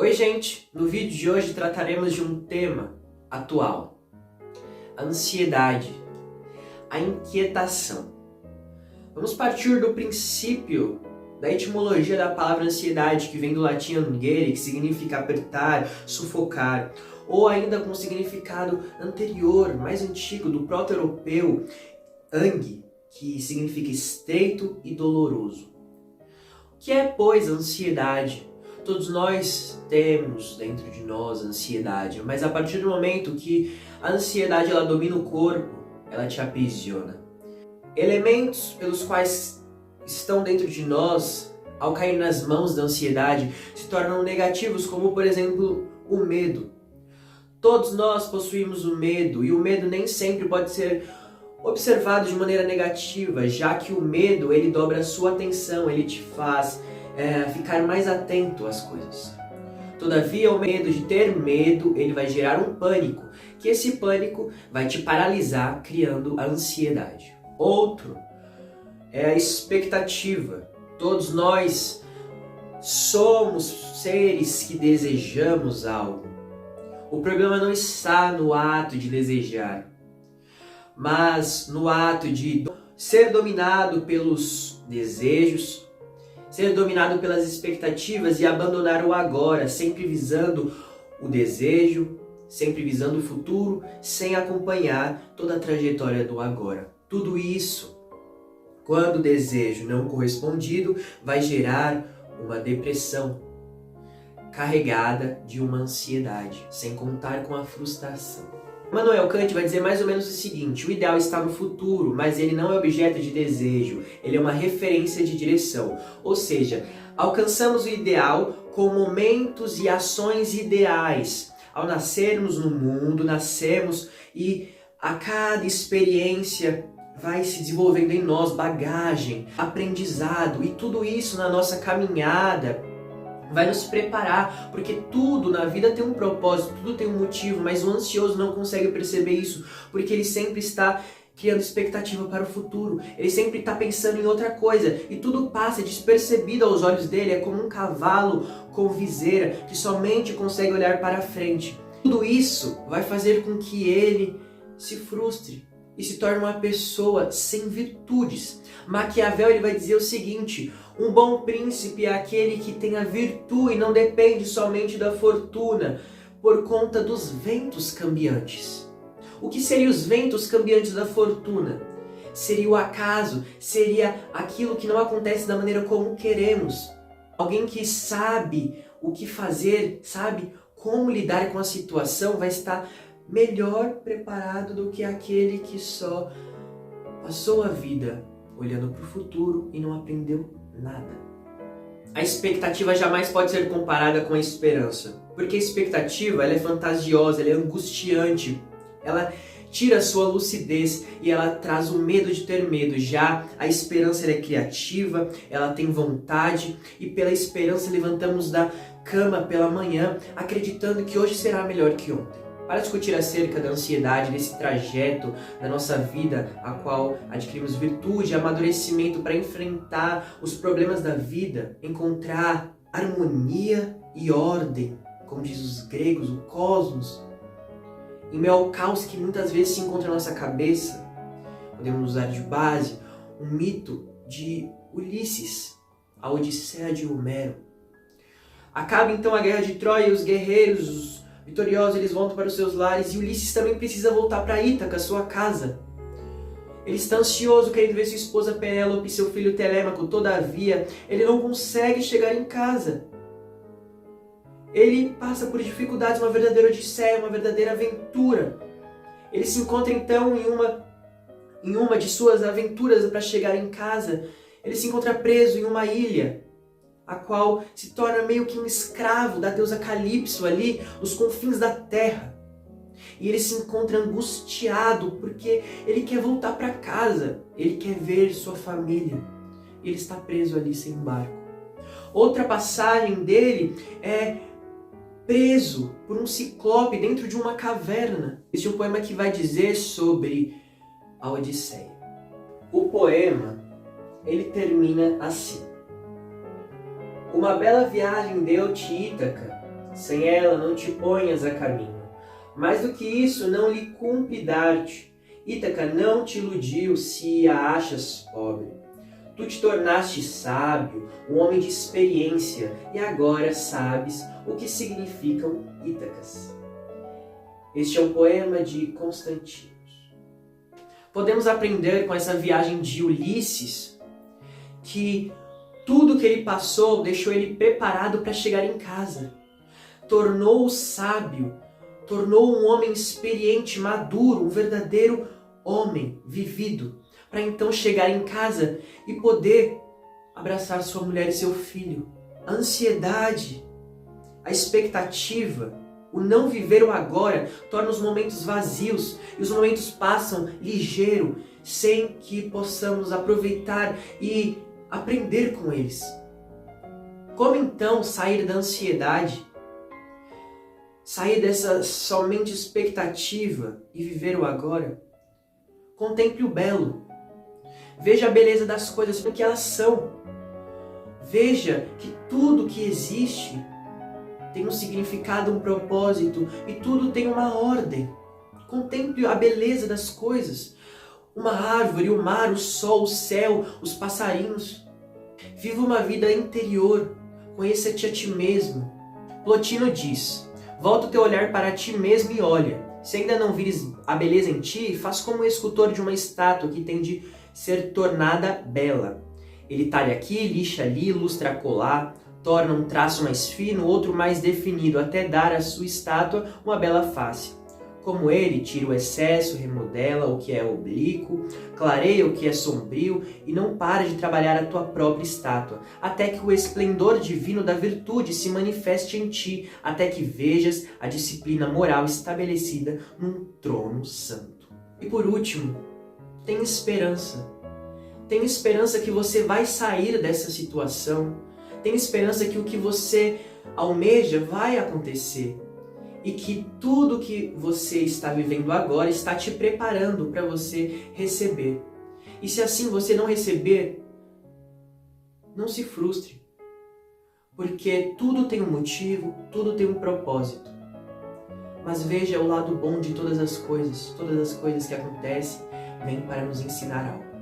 Oi gente, no vídeo de hoje trataremos de um tema atual, a ansiedade, a inquietação. Vamos partir do princípio da etimologia da palavra ansiedade, que vem do latim angere, que significa apertar, sufocar, ou ainda com um significado anterior, mais antigo, do proto-europeu, ang, que significa estreito e doloroso. O que é, pois, a ansiedade? Todos nós temos dentro de nós ansiedade, mas a partir do momento que a ansiedade ela domina o corpo, ela te aprisiona. Elementos pelos quais estão dentro de nós, ao cair nas mãos da ansiedade, se tornam negativos, como por exemplo o medo. Todos nós possuímos o medo, e o medo nem sempre pode ser observado de maneira negativa, já que o medo ele dobra a sua atenção, ele te faz ficar mais atento às coisas. Todavia, o medo de ter medo, ele vai gerar um pânico, que esse pânico vai te paralisar, criando a ansiedade. Outro é a expectativa. Todos nós somos seres que desejamos algo. O problema não está no ato de desejar, mas no ato de ser dominado pelos desejos, ser dominado pelas expectativas e abandonar o agora, sempre visando o desejo, sempre visando o futuro, sem acompanhar toda a trajetória do agora. Tudo isso, quando o desejo não correspondido, vai gerar uma depressão carregada de uma ansiedade, sem contar com a frustração. Immanuel Kant vai dizer mais ou menos o seguinte: o ideal está no futuro, mas ele não é objeto de desejo, ele é uma referência de direção. Ou seja, alcançamos o ideal com momentos e ações ideais. Ao nascermos no mundo, nascemos e a cada experiência vai se desenvolvendo em nós bagagem, aprendizado, e tudo isso na nossa caminhada vai nos preparar, porque tudo na vida tem um propósito, tudo tem um motivo, mas o ansioso não consegue perceber isso, porque ele sempre está criando expectativa para o futuro, ele sempre está pensando em outra coisa, e tudo passa despercebido aos olhos dele, é como um cavalo com viseira, que somente consegue olhar para frente. Tudo isso vai fazer com que ele se frustre e se torne uma pessoa sem virtudes. Maquiavel ele vai dizer o seguinte: um bom príncipe é aquele que tem a virtude e não depende somente da fortuna, por conta dos ventos cambiantes. O que seriam os ventos cambiantes da fortuna? Seria o acaso, seria aquilo que não acontece da maneira como queremos. Alguém que sabe o que fazer, sabe como lidar com a situação, vai estar melhor preparado do que aquele que só passou a vida olhando para o futuro e não aprendeu nada. A expectativa jamais pode ser comparada com a esperança, porque a expectativa ela é fantasiosa, ela é angustiante, ela tira a sua lucidez e ela traz o medo de ter medo. Já a esperança ela é criativa, ela tem vontade, e pela esperança levantamos da cama pela manhã acreditando que hoje será melhor que ontem. Para discutir acerca da ansiedade, desse trajeto da nossa vida, a qual adquirimos virtude, amadurecimento para enfrentar os problemas da vida, encontrar harmonia e ordem, como diz os gregos, o cosmos, em meio ao caos que muitas vezes se encontra na nossa cabeça, podemos usar de base um mito de Ulisses, a Odisseia de Homero. Acaba então a guerra de Troia e os guerreiros vitoriosos eles voltam para os seus lares, e Ulisses também precisa voltar para Ítaca, sua casa. Ele está ansioso, querendo ver sua esposa Penélope e seu filho Telêmaco. Todavia, ele não consegue chegar em casa. Ele passa por dificuldades, uma verdadeira odisseia, uma verdadeira aventura. Ele se encontra então em uma de suas aventuras para chegar em casa. Ele se encontra preso em uma ilha, a qual se torna meio que um escravo da deusa Calipso ali, nos confins da terra. E ele se encontra angustiado, porque ele quer voltar para casa, ele quer ver sua família. E ele está preso ali sem barco. Outra passagem dele é preso por um ciclope dentro de uma caverna. Este é um poema que vai dizer sobre a Odisseia. O poema, ele termina assim: uma bela viagem deu-te Ítaca, sem ela não te ponhas a caminho. Mais do que isso, não lhe cumpre dar-te. Ítaca não te iludiu se a achas pobre. Tu te tornaste sábio, um homem de experiência, e agora sabes o que significam Ítacas. Este é um poema de Constantino. Podemos aprender com essa viagem de Ulisses que tudo que ele passou deixou ele preparado para chegar em casa. Tornou-o sábio, tornou um homem experiente, maduro, um verdadeiro homem vivido, para então chegar em casa e poder abraçar sua mulher e seu filho. A ansiedade, a expectativa, o não viver o agora torna os momentos vazios e os momentos passam ligeiro, sem que possamos aproveitar e aprender com eles. Como então sair da ansiedade, sair dessa somente expectativa e viver o agora? Contemple o belo. Veja a beleza das coisas porque elas são. Veja que tudo que existe tem um significado, um propósito e tudo tem uma ordem. Contemple a beleza das coisas. Uma árvore, o mar, o sol, o céu, os passarinhos. Viva uma vida interior. Conheça-te a ti mesmo. Plotino diz: volta o teu olhar para ti mesmo e olha. Se ainda não vires a beleza em ti, faz como o escultor de uma estátua que tem de ser tornada bela. Ele talha aqui, lixa ali, ilustra acolá, torna um traço mais fino, outro mais definido, até dar à sua estátua uma bela face. Como ele, tira o excesso, remodela o que é oblíquo, clareia o que é sombrio e não para de trabalhar a tua própria estátua, até que o esplendor divino da virtude se manifeste em ti, até que vejas a disciplina moral estabelecida num trono santo. E por último, tenha esperança. Tenha esperança que você vai sair dessa situação. Tenha esperança que o que você almeja vai acontecer. E que tudo que você está vivendo agora está te preparando para você receber. E se assim você não receber, não se frustre. Porque tudo tem um motivo, tudo tem um propósito. Mas veja o lado bom de todas as coisas que acontecem, vêm para nos ensinar algo.